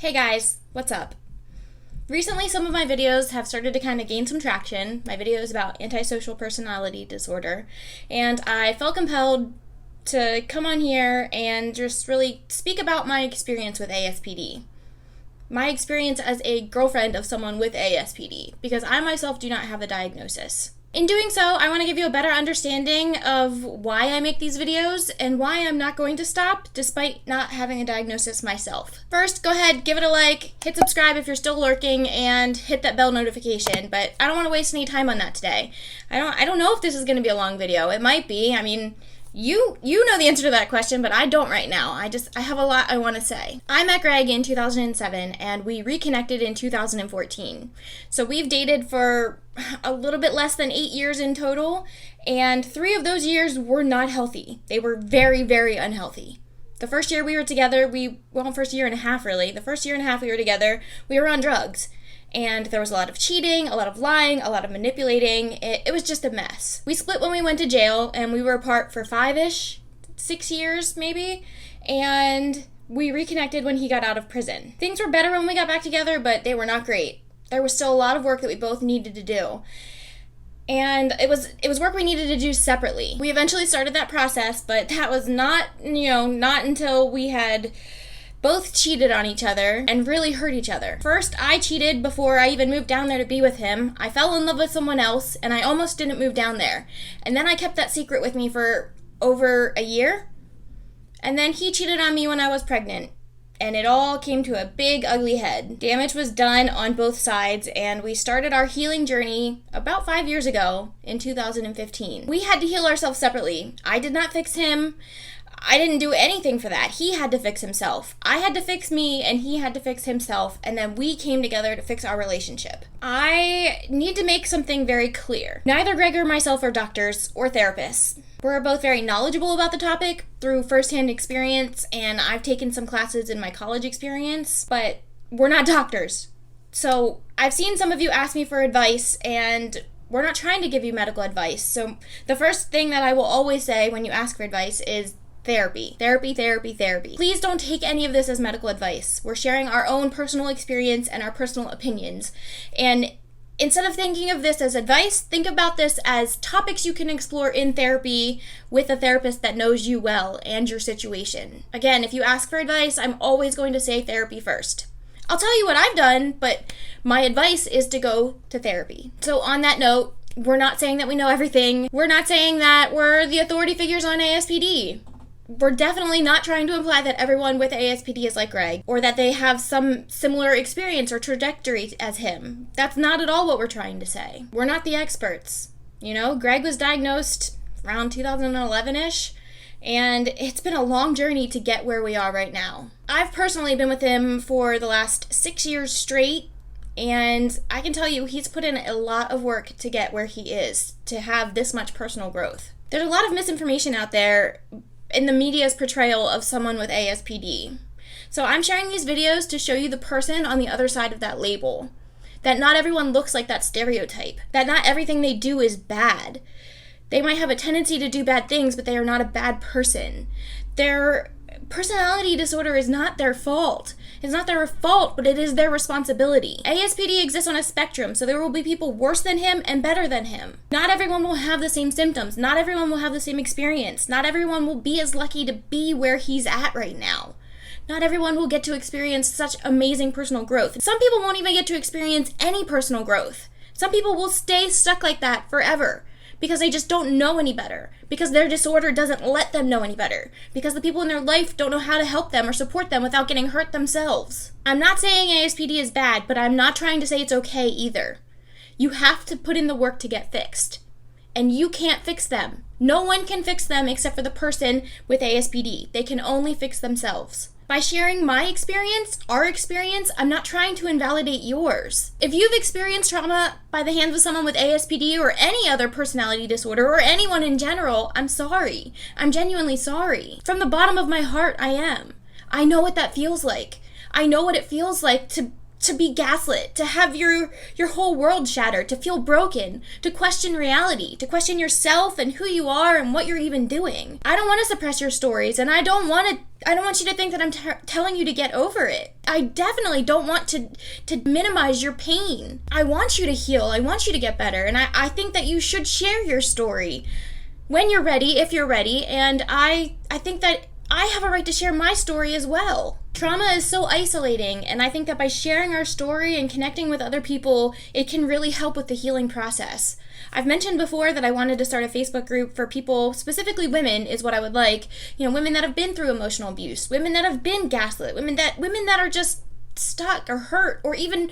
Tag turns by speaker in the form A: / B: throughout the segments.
A: Hey guys, what's up? Recently, some of my videos have started to kind of gain some traction. My videos about antisocial personality disorder, and I felt compelled to come on here and just really speak about my experience with ASPD. My experience as a girlfriend of someone with ASPD, because I myself do not have the diagnosis. In doing so, I want to give you a better understanding of why I make these videos and why I'm not going to stop despite not having a diagnosis myself. First, go ahead, give it a like, hit subscribe if you're still lurking, and hit that bell notification, but I don't want to waste any time on that today. I don't know if this is going to be a long video. It might be. I mean, you know the answer to that question, but I don't right now. I have a lot I want to say. I met Greg in 2007, and we reconnected in 2014. So we've dated for a little bit less than 8 years in total, and 3 of those years were not healthy. They were very, very unhealthy. The first year we were together, first year and a half really, the first year and a half we were together, we were on drugs. And there was a lot of cheating, a lot of lying, a lot of manipulating. It was just a mess. We split when we went to jail, and we were apart for 6 years maybe, and we reconnected when he got out of prison. Things were better when we got back together, but they were not great. There was still a lot of work that we both needed to do. And it was work we needed to do separately. We eventually started that process, but that was not until we had both cheated on each other and really hurt each other. First, I cheated before I even moved down there to be with him. I fell in love with someone else, and I almost didn't move down there. And then I kept that secret with me for over a year. And then he cheated on me when I was pregnant. And it all came to a big, ugly head. Damage was done on both sides, and we started our healing journey about 5 years ago in 2015. We had to heal ourselves separately. I did not fix him. I didn't do anything for that. He had to fix himself. I had to fix me, and he had to fix himself, and then we came together to fix our relationship. I need to make something very clear. Neither Greg or myself are doctors or therapists. We're both very knowledgeable about the topic through firsthand experience, and I've taken some classes in my college experience, but we're not doctors. So I've seen some of you ask me for advice, and we're not trying to give you medical advice. So the first thing that I will always say when you ask for advice is therapy. Therapy, therapy, therapy. Please don't take any of this as medical advice. We're sharing our own personal experience and our personal opinions. And instead of thinking of this as advice, think about this as topics you can explore in therapy with a therapist that knows you well and your situation. Again, if you ask for advice, I'm always going to say therapy first. I'll tell you what I've done, but my advice is to go to therapy. So on that note, we're not saying that we know everything. We're not saying that we're the authority figures on ASPD. We're definitely not trying to imply that everyone with ASPD is like Greg, or that they have some similar experience or trajectory as him. That's not at all what we're trying to say. We're not the experts. Greg was diagnosed around 2011-ish, and it's been a long journey to get where we are right now. I've personally been with him for the last 6 years straight, and I can tell you he's put in a lot of work to get where he is, to have this much personal growth. There's a lot of misinformation out there in the media's portrayal of someone with ASPD. So I'm sharing these videos to show you the person on the other side of that label. That not everyone looks like that stereotype. That not everything they do is bad. They might have a tendency to do bad things, but they are not a bad person. Their personality disorder is not their fault. It's not their fault, but it is their responsibility. ASPD exists on a spectrum, so there will be people worse than him and better than him. Not everyone will have the same symptoms. Not everyone will have the same experience. Not everyone will be as lucky to be where he's at right now. Not everyone will get to experience such amazing personal growth. Some people won't even get to experience any personal growth. Some people will stay stuck like that forever, because they just don't know any better, because their disorder doesn't let them know any better, because the people in their life don't know how to help them or support them without getting hurt themselves. I'm not saying ASPD is bad, but I'm not trying to say it's okay either. You have to put in the work to get fixed, and you can't fix them. No one can fix them except for the person with ASPD. They can only fix themselves. By sharing my experience, our experience, I'm not trying to invalidate yours. If you've experienced trauma by the hands of someone with ASPD or any other personality disorder or anyone in general, I'm sorry. I'm genuinely sorry. From the bottom of my heart, I am. I know what that feels like. I know what it feels like to to be gaslit, to have your whole world shattered, to feel broken, to question reality, to question yourself and who you are and what you're even doing. I don't want to suppress your stories, and I don't want you to think that I'm telling you to get over it. I definitely don't want to minimize your pain. I want you to heal. I want you to get better. And I think that you should share your story when you're ready, if you're ready. And I think that I have a right to share my story as well. Trauma is so isolating, and I think that by sharing our story and connecting with other people, it can really help with the healing process. I've mentioned before that I wanted to start a Facebook group for people, specifically women is what I would like, women that have been through emotional abuse, women that have been gaslit, women that are just stuck or hurt, or even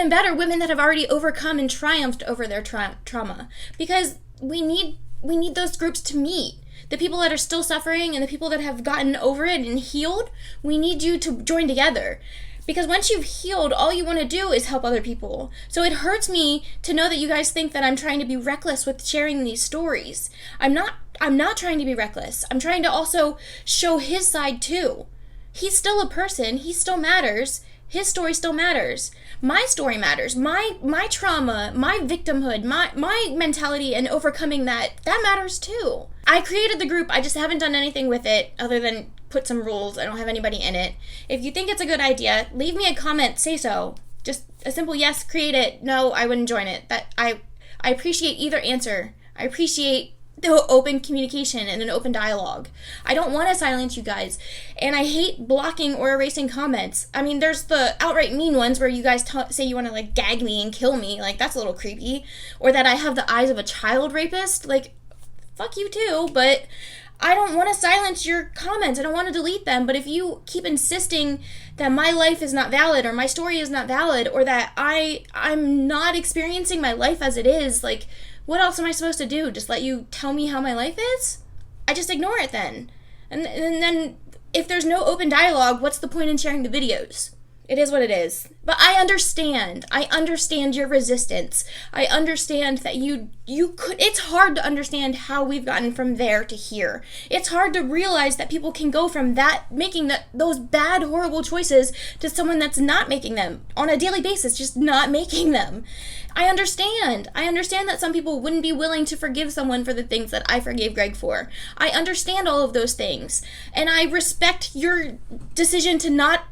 A: better, women that have already overcome and triumphed over their trauma. Because we need those groups to meet. The people that are still suffering and the people that have gotten over it and healed, we need you to join together. Because once you've healed, all you want to do is help other people. So it hurts me to know that you guys think that I'm trying to be reckless with sharing these stories. I'm not trying to be reckless. I'm trying to also show his side too. He's still a person. He still matters. His story still matters. My story matters. My trauma, my victimhood, my mentality and overcoming that matters too. I created the group. I just haven't done anything with it other than put some rules. I don't have anybody in it. If you think it's a good idea, leave me a comment, say so. Just a simple yes, create it. No, I wouldn't join it. That I appreciate either answer. I appreciate the open communication and an open dialogue. I don't want to silence you guys, and I hate blocking or erasing comments. I mean, there's the outright mean ones where you guys say you want to gag me and kill me, that's a little creepy, or that I have the eyes of a child rapist. Fuck you too, but I don't want to silence your comments. I don't want to delete them, but if you keep insisting that my life is not valid or my story is not valid or that I'm not experiencing my life as it is, what else am I supposed to do? Just let you tell me how my life is? I just ignore it then. And then if there's no open dialogue, what's the point in sharing the videos? It is what it is. But I understand. I understand your resistance. I understand that it's hard to understand how we've gotten from there to here. It's hard to realize that people can go from that, making those bad, horrible choices, to someone that's not making them on a daily basis, just not making them. I understand. I understand that some people wouldn't be willing to forgive someone for the things that I forgave Greg for. I understand all of those things. And I respect your decision to not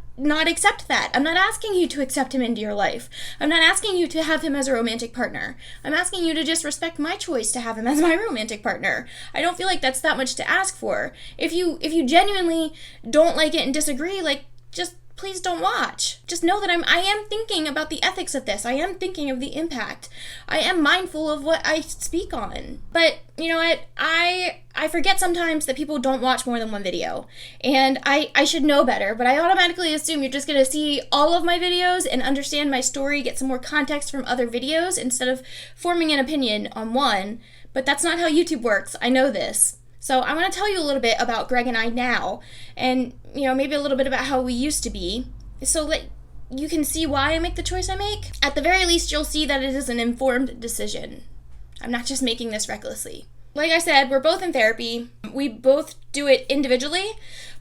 A: accept that. I'm not asking you to accept him into your life. I'm not asking you to have him as a romantic partner. I'm asking you to just respect my choice to have him as my romantic partner. I don't feel like that's that much to ask for. If you genuinely don't like it and disagree, just please don't watch. Just know that I am thinking about the ethics of this. I am thinking of the impact. I am mindful of what I speak on. But you know what? I forget sometimes that people don't watch more than one video. And I should know better, but I automatically assume you're just going to see all of my videos and understand my story, get some more context from other videos instead of forming an opinion on one. But that's not how YouTube works. I know this. So I want to tell you a little bit about Greg and I now, and maybe a little bit about how we used to be, so that you can see why I make the choice I make. At the very least, you'll see that it is an informed decision. I'm not just making this recklessly. Like I said, we're both in therapy. We both do it individually,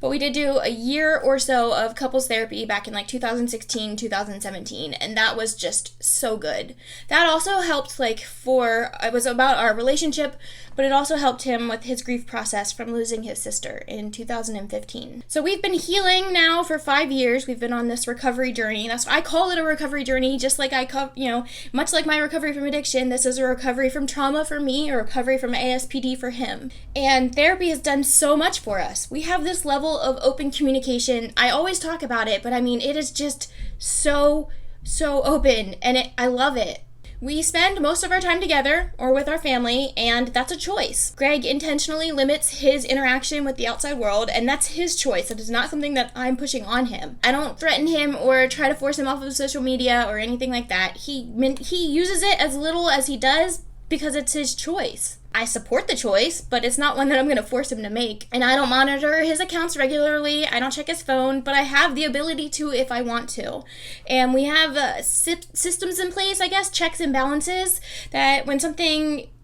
A: but we did do a year or so of couples therapy back in 2016, 2017, and that was just so good. That also helped it was about our relationship, but it also helped him with his grief process from losing his sister in 2015. So we've been healing now for 5 years. We've been on this recovery journey. That's why I call it a recovery journey, just like much like my recovery from addiction, this is a recovery from trauma for me, a recovery from ASPD for him. And therapy has done so much for us. We have this level of open communication. I always talk about it, but it is just so open, and I love it. We spend most of our time together or with our family, and that's a choice. Greg intentionally limits his interaction with the outside world, and that's his choice. It is not something that I'm pushing on him. I don't threaten him or try to force him off of social media or anything like that. He uses it as little as he does because it's his choice. I support the choice, but it's not one that I'm going to force him to make. And I don't monitor his accounts regularly. I don't check his phone, but I have the ability to if I want to. And we have systems in place, I guess, checks and balances, that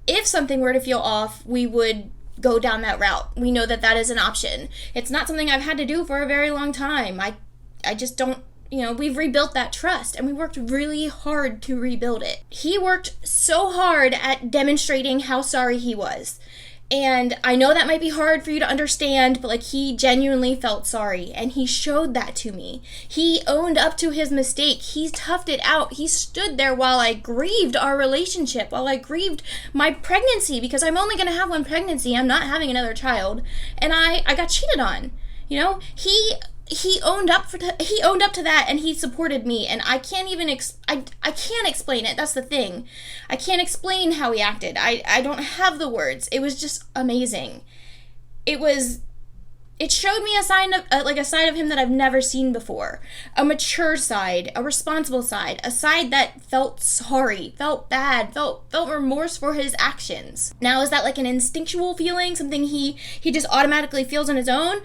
A: if something were to feel off, we would go down that route. We know that is an option. It's not something I've had to do for a very long time. I just don't, we've rebuilt that trust, and we worked really hard to rebuild it. He worked so hard at demonstrating how sorry he was. And I know that might be hard for you to understand, but he genuinely felt sorry, and he showed that to me. He owned up to his mistake. He toughed it out. He stood there while I grieved our relationship, while I grieved my pregnancy, because I'm only going to have one pregnancy. I'm not having another child. And I got cheated on. He owned up to that, and he supported me, and I can't even I can't explain it. That's the thing. I can't explain how he acted. I don't have the words. It was just amazing. It showed me a side of him that I've never seen before. A mature side, a responsible side, a side that felt sorry, felt bad, felt remorse for his actions. Now, is that like an instinctual feeling, something he just automatically feels on his own?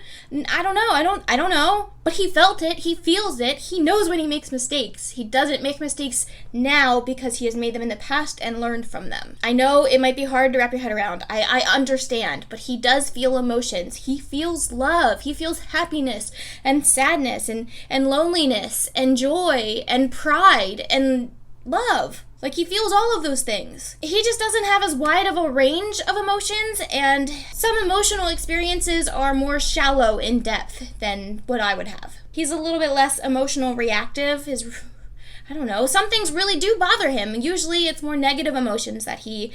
A: I don't know. I don't know. But he felt it. He feels it. He knows when he makes mistakes. He doesn't make mistakes now because he has made them in the past and learned from them. I know it might be hard to wrap your head around. I understand. But he does feel emotions. He feels love. He feels happiness and sadness and loneliness and joy and pride and love. He feels all of those things. He just doesn't have as wide of a range of emotions, and some emotional experiences are more shallow in depth than what I would have. He's a little bit less emotional reactive. I don't know, some things really do bother him. Usually it's more negative emotions that he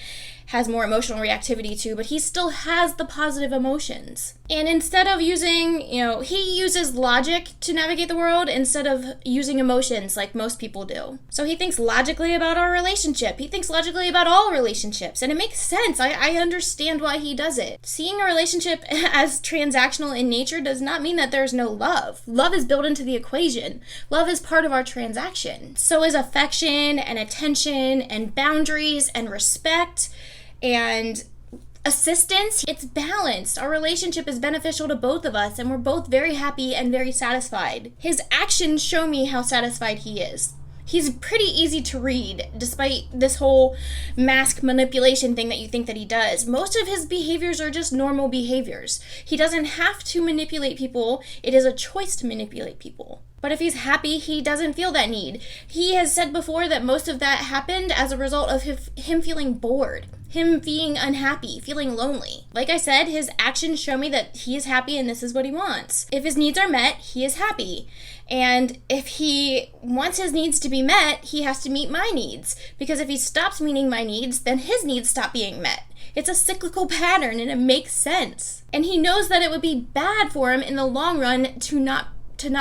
A: has more emotional reactivity to, but he still has the positive emotions. And instead of using, he uses logic to navigate the world instead of using emotions like most people do. So he thinks logically about our relationship. He thinks logically about all relationships, and it makes sense. I understand why he does it. Seeing a relationship as transactional in nature does not mean that there's no love. Love is built into the equation. Love is part of our transaction. So is affection and attention and boundaries and respect and assistance. It's balanced. Our relationship is beneficial to both of us, and we're both very happy and very satisfied. His actions show me how satisfied he is. He's pretty easy to read, despite this whole mask manipulation thing that you think that he does. Most of his behaviors are just normal behaviors. He doesn't have to manipulate people. It is a choice to manipulate people. But if he's happy, he doesn't feel that need. He has said before that most of that happened as a result of him feeling bored, him being unhappy, feeling lonely. Like I said, his actions show me that he is happy and this is what he wants. If his needs are met, he is happy. And if he wants his needs to be met, he has to meet my needs. Because if he stops meeting my needs, then his needs stop being met. It's a cyclical pattern, and it makes sense. And he knows that it would be bad for him in the long run to not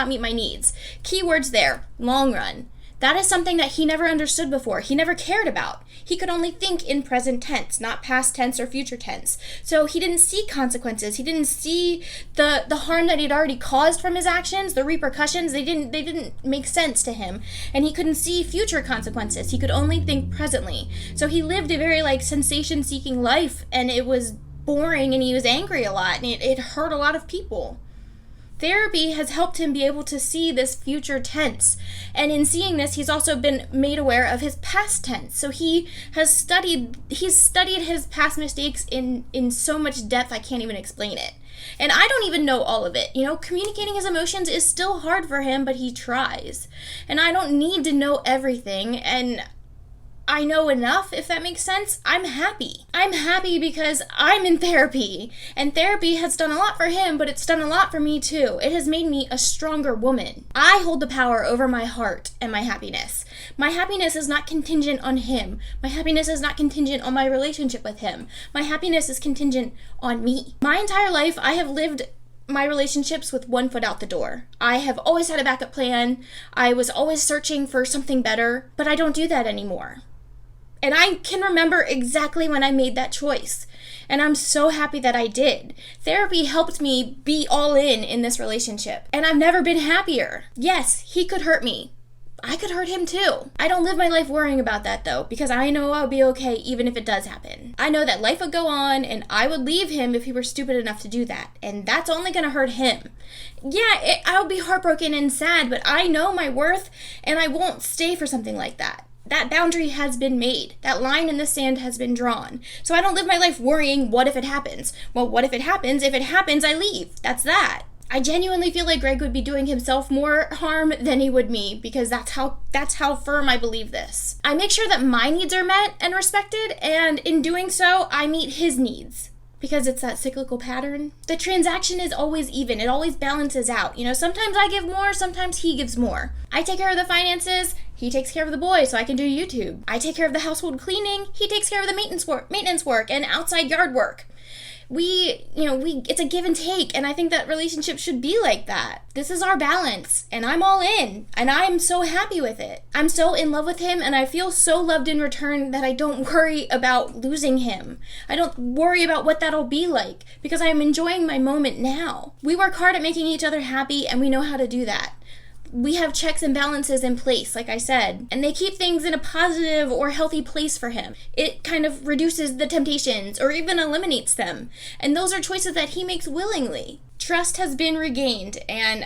A: meet my needs. Keywords there, long run. That is something that he never understood before. He never cared about. He could only think in present tense, not past tense or future tense. So he didn't see consequences. He didn't see the harm that he'd already caused from his actions, the repercussions. They didn't make sense to him. And he couldn't see future consequences. He could only think presently. So he lived a very sensation-seeking life, and it was boring, and he was angry a lot, and it hurt a lot of people. Therapy has helped him be able to see this future tense. And in seeing this, he's also been made aware of his past tense. So he's studied his past mistakes in so much depth I can't even explain it. And I don't even know all of it. Communicating his emotions is still hard for him, but he tries. And I don't need to know everything, and I know enough, if that makes sense. I'm happy. I'm happy because I'm in therapy. And therapy has done a lot for him, but it's done a lot for me too. It has made me a stronger woman. I hold the power over my heart and my happiness. My happiness is not contingent on him. My happiness is not contingent on my relationship with him. My happiness is contingent on me. My entire life, I have lived my relationships with one foot out the door. I have always had a backup plan. I was always searching for something better, but I don't do that anymore. And I can remember exactly when I made that choice. And I'm so happy that I did. Therapy helped me be all in this relationship. And I've never been happier. Yes, he could hurt me. I could hurt him too. I don't live my life worrying about that though, because I know I'll be okay even if it does happen. I know that life would go on, and I would leave him if he were stupid enough to do that. And that's only gonna hurt him. Yeah, I'll be heartbroken and sad, but I know my worth, and I won't stay for something like that. That boundary has been made. That line in the sand has been drawn. So I don't live my life worrying, what if it happens? Well, what if it happens? If it happens, I leave. That's that. I genuinely feel like Greg would be doing himself more harm than he would me, because that's how firm I believe this. I make sure that my needs are met and respected, and in doing so, I meet his needs. Because it's that cyclical pattern. The transaction is always even. It always balances out. You know, sometimes I give more, sometimes he gives more. I take care of the finances, he takes care of the boys so I can do YouTube. I take care of the household cleaning, he takes care of the maintenance work and outside yard work. It's a give and take, and I think that relationships should be like that. This is our balance, and I'm all in, and I'm so happy with it. I'm so in love with him, and I feel so loved in return that I don't worry about losing him. I don't worry about what that'll be like, because I'm enjoying my moment now. We work hard at making each other happy, and we know how to do that. We have checks and balances in place, like I said, and they keep things in a positive or healthy place for him. It kind of reduces the temptations or even eliminates them, and those are choices that he makes willingly. Trust has been regained, and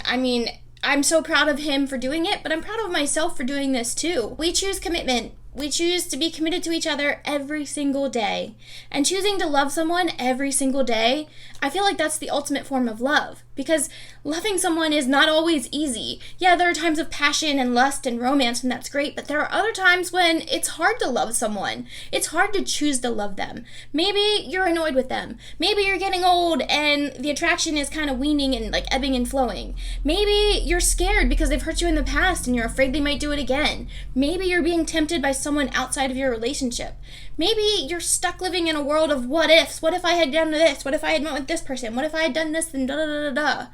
A: I'm so proud of him for doing it, but I'm proud of myself for doing this too. We choose commitment. We choose to be committed to each other every single day. And choosing to love someone every single day, I feel like that's the ultimate form of love. Because loving someone is not always easy. Yeah, there are times of passion and lust and romance, and that's great, but there are other times when it's hard to love someone. It's hard to choose to love them. Maybe you're annoyed with them. Maybe you're getting old and the attraction is kind of weaning and like ebbing and flowing. Maybe you're scared because they've hurt you in the past and you're afraid they might do it again. Maybe you're being tempted by someone outside of your relationship. Maybe you're stuck living in a world of what ifs. What if I had done this? What if I had went with this person? What if I had done this and da da da da da?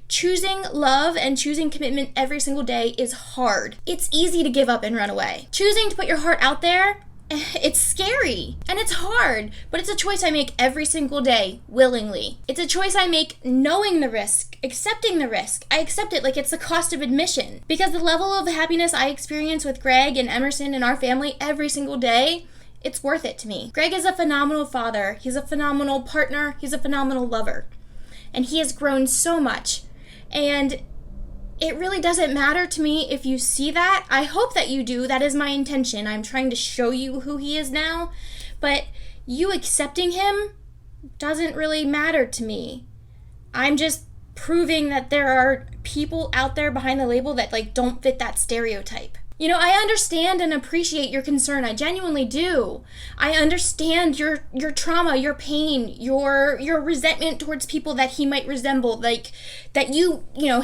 A: Choosing love and choosing commitment every single day is hard. It's easy to give up and run away. Choosing to put your heart out there, it's scary and it's hard, but it's a choice I make every single day, willingly. It's a choice I make knowing the risk, accepting the risk. I accept it like it's the cost of admission, because the level of happiness I experience with Greg and Emerson and our family every single day, it's worth it to me. Greg is a phenomenal father. He's a phenomenal partner. He's a phenomenal lover. And he has grown so much. And it really doesn't matter to me if you see that. I hope that you do. That is my intention. I'm trying to show you who he is now. But you accepting him doesn't really matter to me. I'm just proving that there are people out there behind the label that don't fit that stereotype. You know, I understand and appreciate your concern. I genuinely do. I understand your trauma, your pain, your resentment towards people that he might resemble. That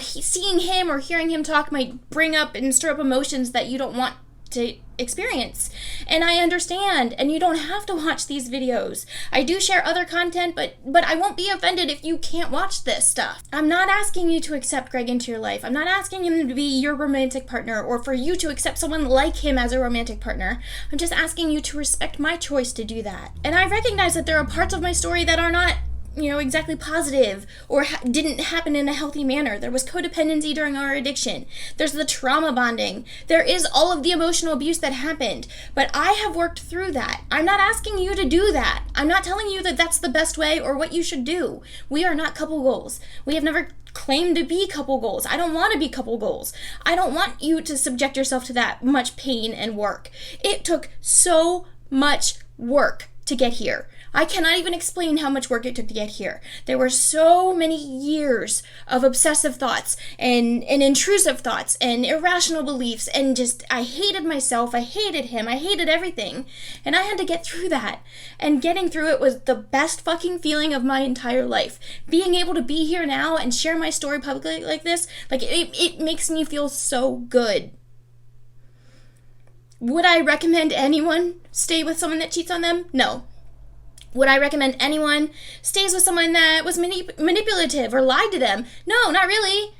A: seeing him or hearing him talk might bring up and stir up emotions that you don't want to experience. And I understand, and you don't have to watch these videos. I do share other content, but I won't be offended if you can't watch this stuff. I'm not asking you to accept Greg into your life. I'm not asking him to be your romantic partner or for you to accept someone like him as a romantic partner. I'm just asking you to respect my choice to do that. And I recognize that there are parts of my story that are not exactly positive or didn't happen in a healthy manner. There was codependency during our addiction. There's the trauma bonding. There is all of the emotional abuse that happened. But I have worked through that. I'm not asking you to do that. I'm not telling you that that's the best way or what you should do. We are not couple goals. We have never claimed to be couple goals. I don't want to be couple goals. I don't want you to subject yourself to that much pain and work. It took so much work to get here. I cannot even explain how much work it took to get here. There were so many years of obsessive thoughts and intrusive thoughts and irrational beliefs, and just, I hated myself, I hated him, I hated everything. And I had to get through that. And getting through it was the best fucking feeling of my entire life. Being able to be here now and share my story publicly like this, it makes me feel so good. Would I recommend anyone stay with someone that cheats on them? No. Would I recommend anyone stays with someone that was manipulative or lied to them? No, not really.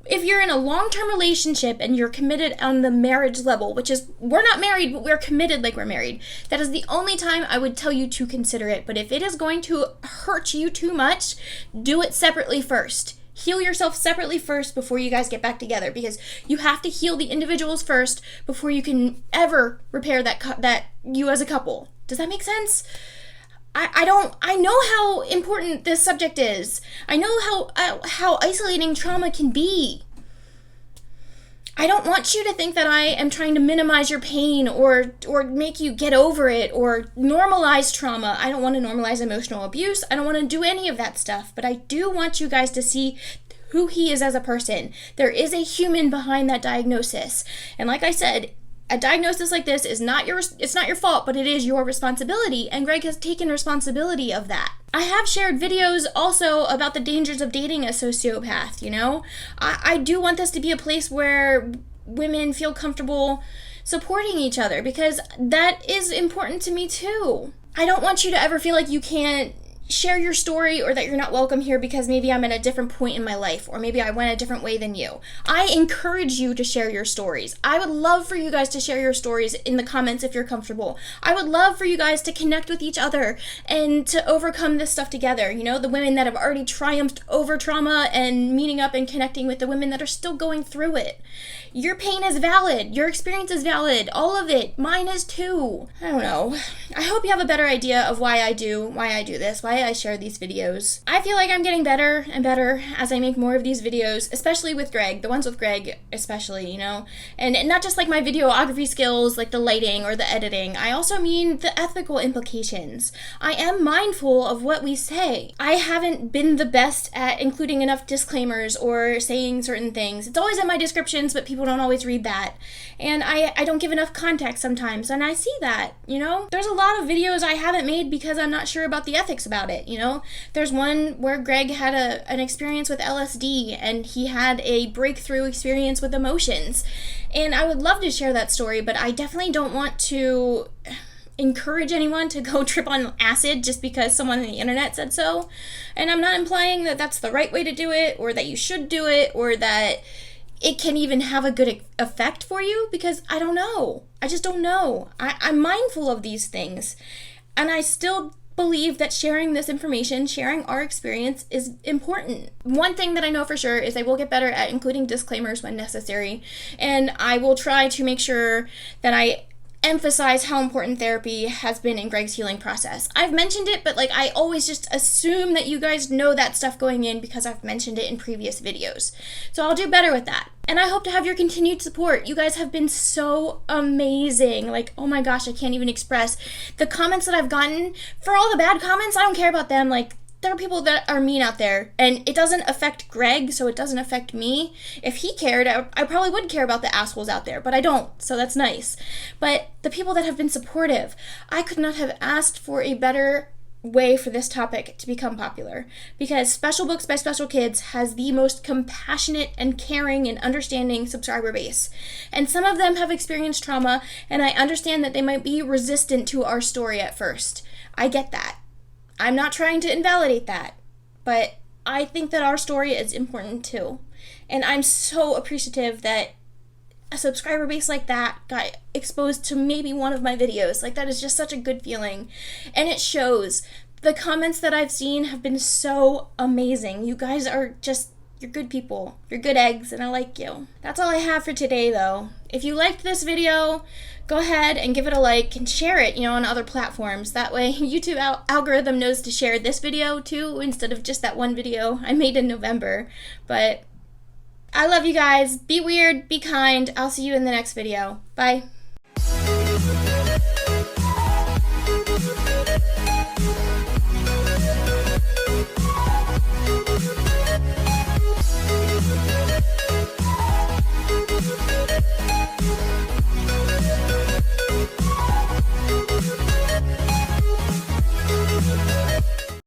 A: If you're in a long-term relationship and you're committed on the marriage level, which is, we're not married, but we're committed like we're married, that is the only time I would tell you to consider it. But if it is going to hurt you too much, do it separately first. Heal yourself separately first before you guys get back together, because you have to heal the individuals first before you can ever repair that you as a couple. Does that make sense? I know how important this subject is. I know how isolating trauma can be. I don't want you to think that I am trying to minimize your pain or make you get over it or normalize trauma. I don't want to normalize emotional abuse. I don't want to do any of that stuff. But I do want you guys to see who he is as a person. There is a human behind that diagnosis. And like I said, a diagnosis like this is not your fault, but it is your responsibility, and Greg has taken responsibility of that. I have shared videos also about the dangers of dating a sociopath, you know? I do want this to be a place where women feel comfortable supporting each other, because that is important to me too. I don't want you to ever feel like you can't share your story or that you're not welcome here because maybe I'm at a different point in my life, or maybe I went a different way than you. I encourage you to share your stories. I would love for you guys to share your stories in the comments if you're comfortable. I would love for you guys to connect with each other and to overcome this stuff together. You know, the women that have already triumphed over trauma and meeting up and connecting with the women that are still going through it. Your pain is valid. Your experience is valid. All of it. Mine is too. I don't know. I hope you have a better idea of why I do this, why I share these videos. I feel like I'm getting better and better as I make more of these videos, especially with Greg, the ones with Greg especially, you know, and not just like my videography skills, like the lighting or the editing. I also mean the ethical implications. I am mindful of what we say. I haven't been the best at including enough disclaimers or saying certain things. It's always in my descriptions, but people don't always read that. And I don't give enough context sometimes, and I see that, you know? There's a lot of videos I haven't made because I'm not sure about the ethics about it, you know? There's one where Greg had an experience with LSD, and he had a breakthrough experience with emotions. And I would love to share that story, but I definitely don't want to encourage anyone to go trip on acid just because someone on the internet said so. And I'm not implying that that's the right way to do it, or that you should do it, or that it can even have a good effect for you, because I don't know. I just don't know. I'm mindful of these things, and I still believe that sharing this information, sharing our experience, is important. One thing that I know for sure is I will get better at including disclaimers when necessary, and I will try to make sure that I emphasize how important therapy has been in Greg's healing process. I've mentioned it, but like I always just assume that you guys know that stuff going in because I've mentioned it in previous videos. So I'll do better with that. And I hope to have your continued support. You guys have been so amazing. Like, oh my gosh, I can't even express the comments that I've gotten. For all the bad comments, I don't care about them. Like, there are people that are mean out there, and it doesn't affect Greg, so it doesn't affect me. If he cared, I probably would care about the assholes out there, but I don't, so that's nice. But the people that have been supportive, I could not have asked for a better way for this topic to become popular, because Special Books by Special Kids has the most compassionate and caring and understanding subscriber base. And some of them have experienced trauma, and I understand that they might be resistant to our story at first. I get that. I'm not trying to invalidate that, but I think that our story is important too. And I'm so appreciative that a subscriber base like that got exposed to maybe one of my videos. Like, that is just such a good feeling. And it shows. The comments that I've seen have been so amazing. You guys are just, you're good people. You're good eggs, and I like you. That's all I have for today, though. If you liked this video, go ahead and give it a like and share it, you know, on other platforms. That way YouTube algorithm knows to share this video too, instead of just that one video I made in November. But I love you guys. Be weird, be kind. I'll see you in the next video. Bye.